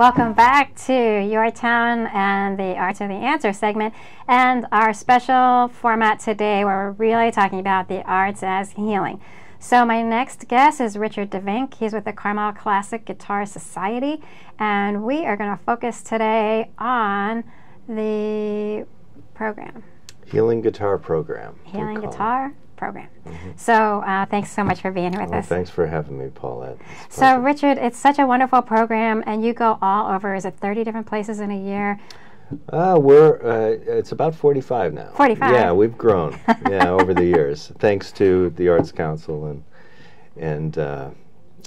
Welcome back to Your Town and the Arts of the Answer segment, and our special format today where we're really talking about the arts as healing. So my next guest is Richard DeVinck. He's with the Carmel Classic Guitar Society, and we are going to focus today on the program. Healing Guitar Program. Healing Guitar Program. So thanks so much for being here with us. Thanks for having me, Paulette. So Richard, it's such a wonderful program, and you go all over. Is it 30 different places in a year? It's about 45 now. 45? Yeah, we've grown over the years, thanks to the Arts Council and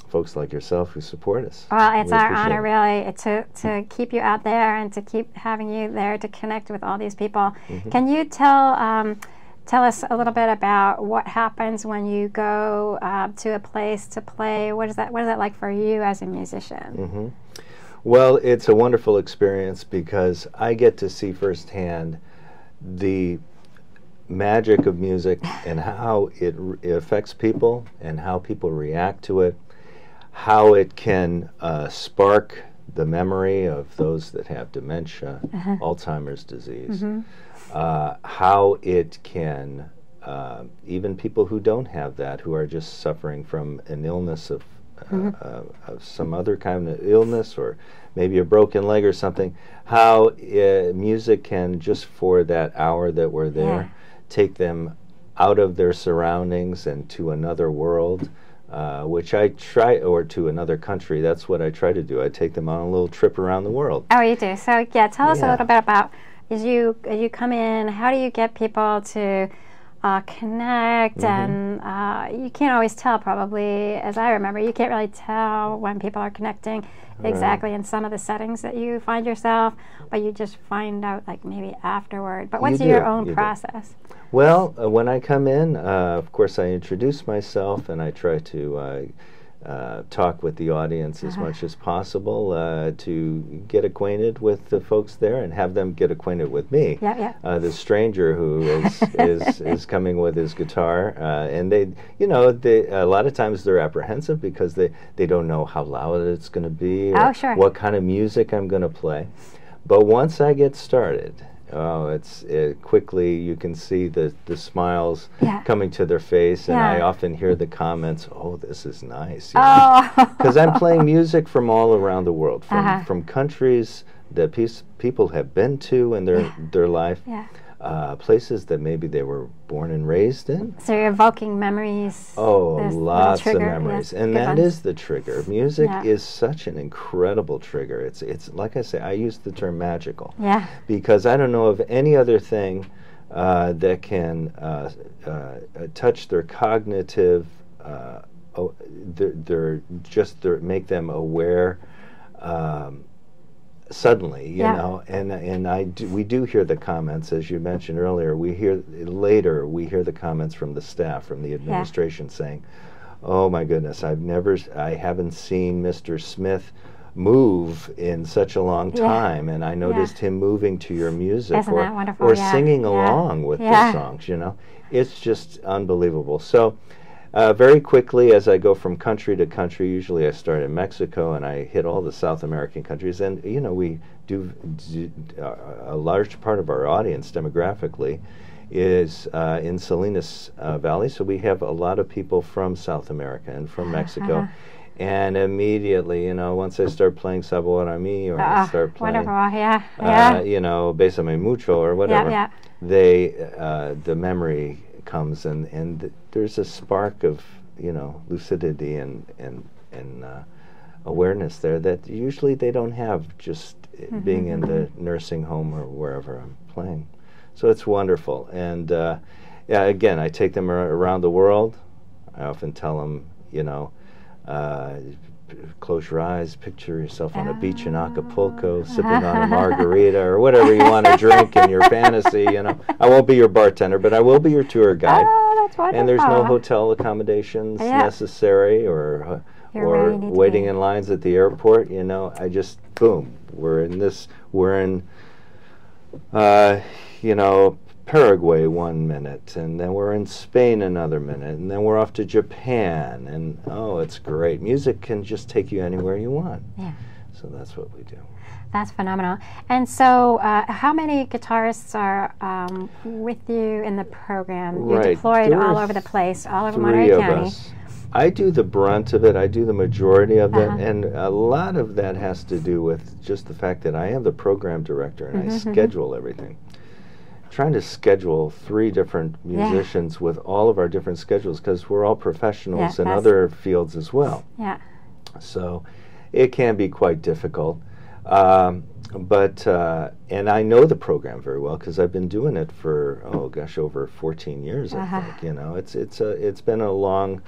folks like yourself who support us. Well, it's our honor, really, to keep you out there and to keep having you there to connect with all these people. Can you tell us a little bit about what happens when you go to a place to play? What is that like for you as a musician? Well, it's a wonderful experience because I get to see firsthand the magic of music and how it affects people and how people react to it, how it can spark the memory of those that have dementia, Alzheimer's disease, how it can, even people who don't have that, who are just suffering from an illness of some other kind of illness or maybe a broken leg or something, how music can, just for that hour that we're there, take them out of their surroundings and to another world, which I try, or to another country. That's what I try to do. I take them on a little trip around the world. Oh, you do? So, yeah, tell us a little bit about, as you come in, how do you get people to connect? And you can't always tell, probably, as I remember, you can't really tell when people are connecting exactly in some of the settings that you find yourself, but you just find out like maybe afterward. But what's your own process? Well, when I come in, of course I introduce myself and I try to talk with the audience as much as possible to get acquainted with the folks there and have them get acquainted with me, the stranger who is coming with his guitar, and they a lot of times they're apprehensive because they don't know how loud it's going to be or what kind of music I'm going to play. But once I get started, quickly you can see the smiles coming to their face, and I often hear the comments, "Oh, this is nice," because I'm playing music from all around the world, from countries that people have been to in their life, places that maybe they were born and raised in. So you're evoking memories. Oh, lots of memories, and that is the trigger. Music is such an incredible trigger. It's like I say, I use the term magical, because I don't know of any other thing that can touch their cognitive, make them aware. Suddenly, you know, and we do hear the comments, as you mentioned earlier. We hear the comments from the staff, from the administration, saying, "Oh my goodness, I haven't seen Mr. Smith move in such a long time, and I noticed him moving to your music or singing along with the songs." You know, it's just unbelievable. So. Very quickly, as I go from country to country, usually I start in Mexico and I hit all the South American countries, and we do a large part of our audience demographically is in Salinas Valley, so we have a lot of people from South America and from Mexico. And immediately, once I start playing Sabor a Mi, or I start playing, Bésame Mucho, or whatever, the memory comes, and there's a spark of lucidity and awareness there that usually they don't have just being in the nursing home or wherever I'm playing. So it's wonderful. And again, I take them around the world. I often tell them, close your eyes, picture yourself on a beach in Acapulco, sipping on a margarita or whatever you want to drink in your fantasy. I won't be your bartender, but I will be your tour guide. Oh, that's wonderful. And there's no hotel accommodations necessary or waiting in lines at the airport. I just boom. We're in Paraguay 1 minute, and then we're in Spain another minute, and then we're off to Japan, and it's great. Music can just take you anywhere you want. So that's what we do. That's phenomenal. And so how many guitarists are with you in the program? You're deployed all over the place, all over Monterey County. Us. I do the brunt of it. I do the majority of it. And a lot of that has to do with just the fact that I am the program director and I schedule everything. Trying to schedule 3 different musicians with all of our different schedules, because we're all professionals in other fields as well. Yeah. So it can be quite difficult. But and I know the program very well because I've been doing it for over 14 years. I think it's been a long,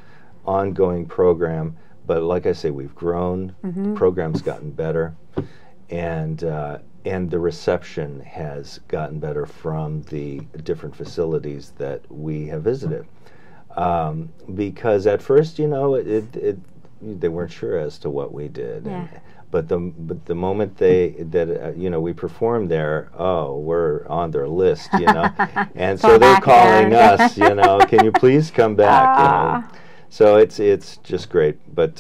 ongoing program. But like I say, we've grown. The program's gotten better, and the reception has gotten better from the different facilities that we have visited. Because at first, they weren't sure as to what we did. Yeah. But the moment we performed there, we're on their list, and so they're calling us, can you please come back? So it's just great. But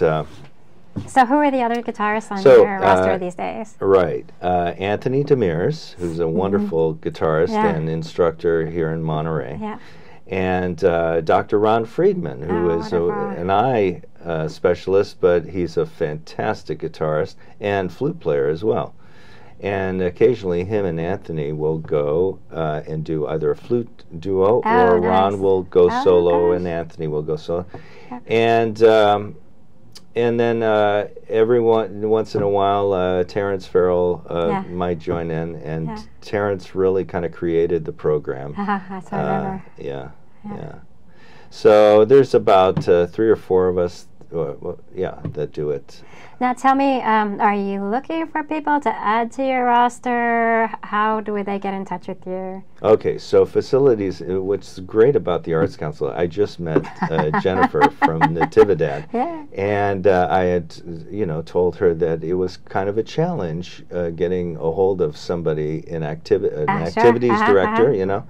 so who are the other guitarists on your roster these days? Right, Anthony Demers, who's a wonderful guitarist and instructor here in Monterey. Yeah. And Dr. Ron Friedman, who is an eye specialist, but he's a fantastic guitarist and flute player as well. And occasionally him and Anthony will go and do either a flute duo or Ron will go solo and Anthony will go solo. And then once in a while, Terrence Farrell might join in, and Terrence really kind of created the program. That's what I remember. Yeah. So there's about 3 or 4 of us, that do it. Now tell me, are you looking for people to add to your roster? How do they get in touch with you? Okay, so facilities, what's great about the Arts Council, I just met Jennifer from Natividad, and I had, told her that it was kind of a challenge getting a hold of somebody, an activities director,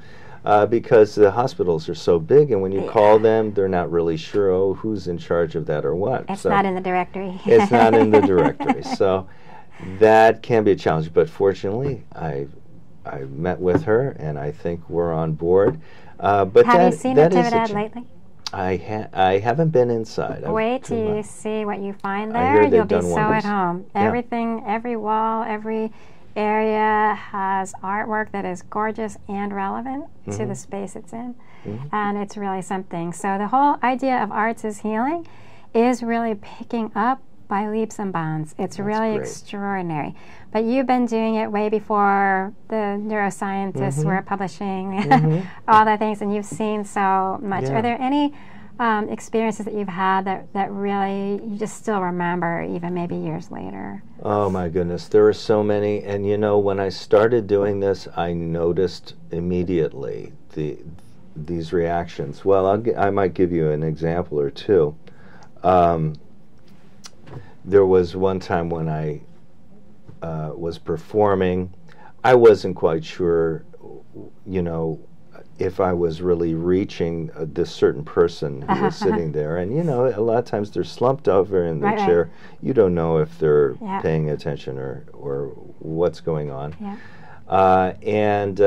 because the hospitals are so big, and when you call them, they're not really sure, who's in charge of that or what. It's not in the directory. It's not in the directory. So that can be a challenge. But fortunately, I met with her, and I think we're on board. But have you seen Natividad lately? I haven't been inside. Wait till you see what you find there. You'll be so at home. Everything, every wall, every area has artwork that is gorgeous and relevant to the space it's in, and it's really something. So the whole idea of arts is healing is really picking up by leaps and bounds. It's really extraordinary. But you've been doing it way before the neuroscientists were publishing all the things, and you've seen so much. Are there any experiences that you've had that really you just still remember, even maybe years later? Oh my goodness, there are so many. And when I started doing this, I noticed immediately these reactions. Well, I might give you an example or two. There was one time when I was performing. I wasn't quite sure, if I was really reaching this certain person who was sitting there. And, a lot of times they're slumped over in the chair. You don't know if they're paying attention or what's going on. And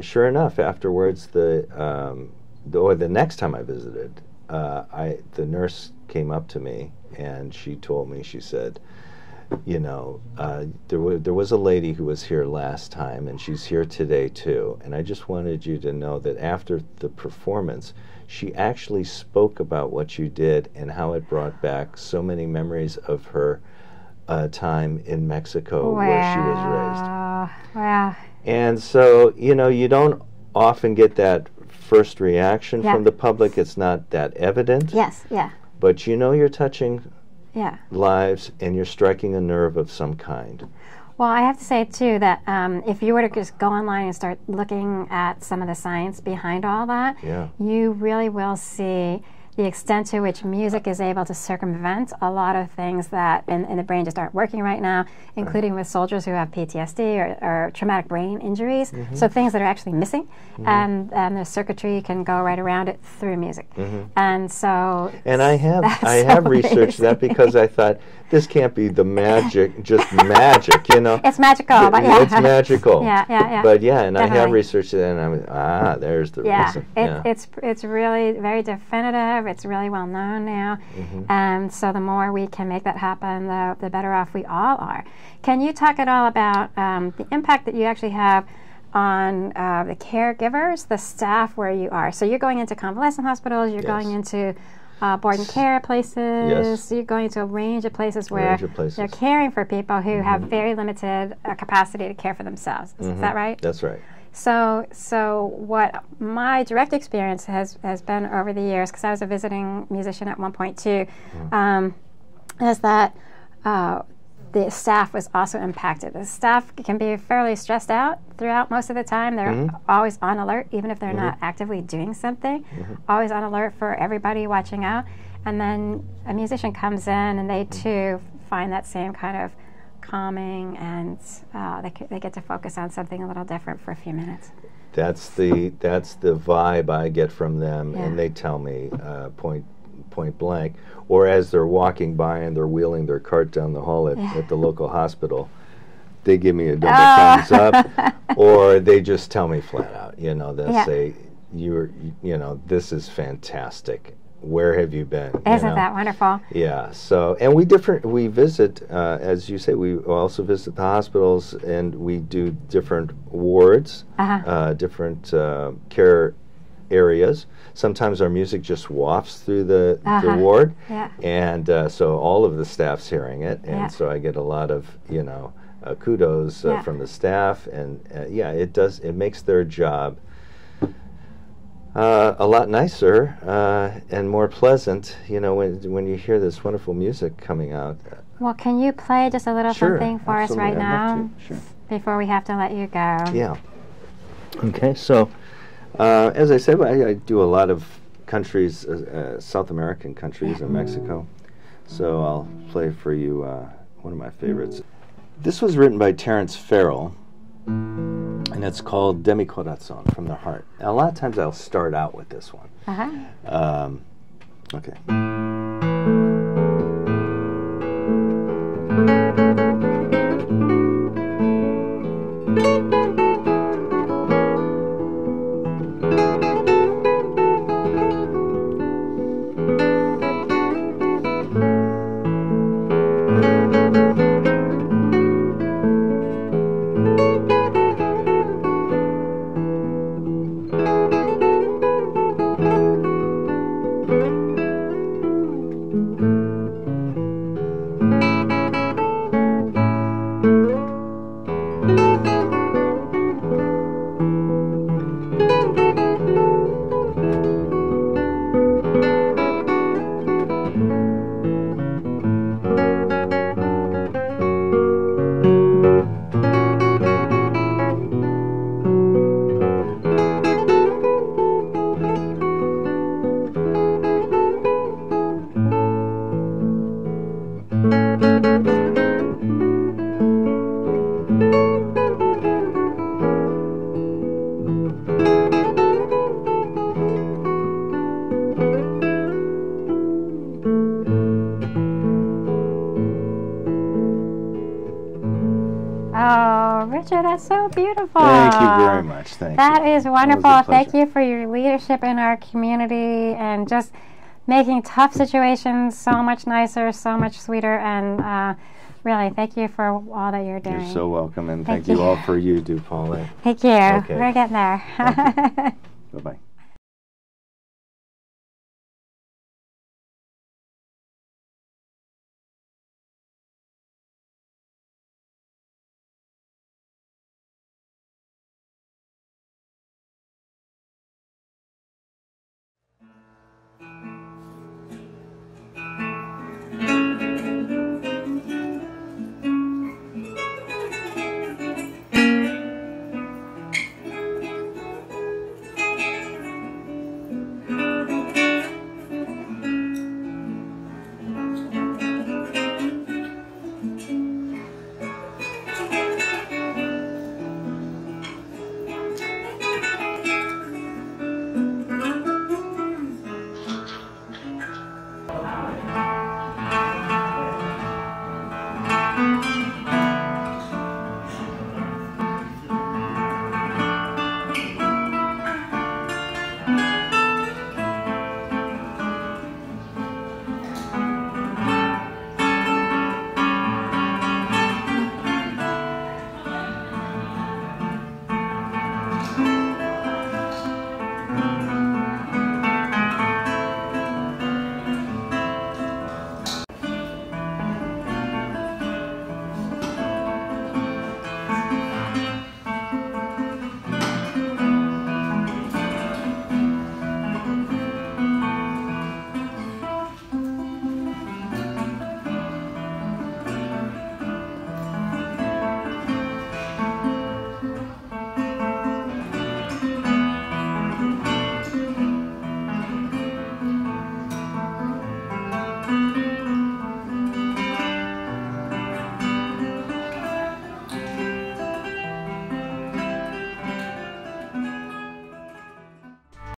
sure enough, afterwards, the next time I visited, the nurse came up to me and she told me, she said, there was a lady who was here last time, and she's here today too. And I just wanted you to know that after the performance, she actually spoke about what you did and how it brought back so many memories of her time in Mexico where she was raised. Wow. And so, you don't often get that first reaction from the public. It's not that evident. But you're touching lives, and you're striking a nerve of some kind. Well, I have to say, too, that if you were to just go online and start looking at some of the science behind all that, you really will see the extent to which music is able to circumvent a lot of things that in the brain just aren't working right now, including with soldiers who have PTSD or traumatic brain injuries, so things that are actually missing, and the circuitry can go right around it through music. And so... And I have researched that because I thought, this can't be the magic, just magic, you know. It's magical, but yeah. It's magical. Yeah. But yeah, and Definitely. I have researched it, and I'm there's the reason. It's really very definitive. It's really well known now, and so the more we can make that happen, the better off we all are. Can you talk at all about the impact that you actually have on the caregivers, the staff where you are? So you're going into convalescent hospitals. You're going into board and care places. You're going to a range of places where they're caring for people who have very limited capacity to care for themselves. Is that right? That's right. So what my direct experience has been over the years, because I was a visiting musician at one point too, is that the staff was also impacted. The staff can be fairly stressed out throughout most of the time. They're always on alert, even if they're not actively doing something, always on alert for everybody watching out. And then a musician comes in and they too find that same kind of calming, and they get to focus on something a little different for a few minutes. That's the vibe I get from them, and they tell me point blank, or as they're walking by and they're wheeling their cart down the hall at the local hospital, they give me a double thumbs up, or they just tell me flat out, they'll say, this is fantastic. Where have you been? Isn't that wonderful? Yeah. So, and we visit, as you say, we also visit the hospitals, and we do different wards, different care areas. Sometimes our music just wafts through the ward, and so all of the staff's hearing it, and so I get a lot of kudos from the staff, and it makes their job a lot nicer and more pleasant, when you hear this wonderful music coming out. Well, can you play just a little something for us right now? Sure. Before we have to let you go. Yeah. Okay, so as I said, I do a lot of countries, South American countries and Mexico. So I'll play for you one of my favorites. This was written by Terence Farrell, and it's called De Mi Corazón, From the Heart. And a lot of times I'll start out with this one. Okay. That's so beautiful. Thank you very much. Thank you. That is wonderful. Thank you for your leadership in our community and just making tough situations so much nicer, so much sweeter, and really, thank you for all that you're doing. You're so welcome, and thank you all for you do, Paulette. Thank you. Okay. We're getting there. Bye-bye.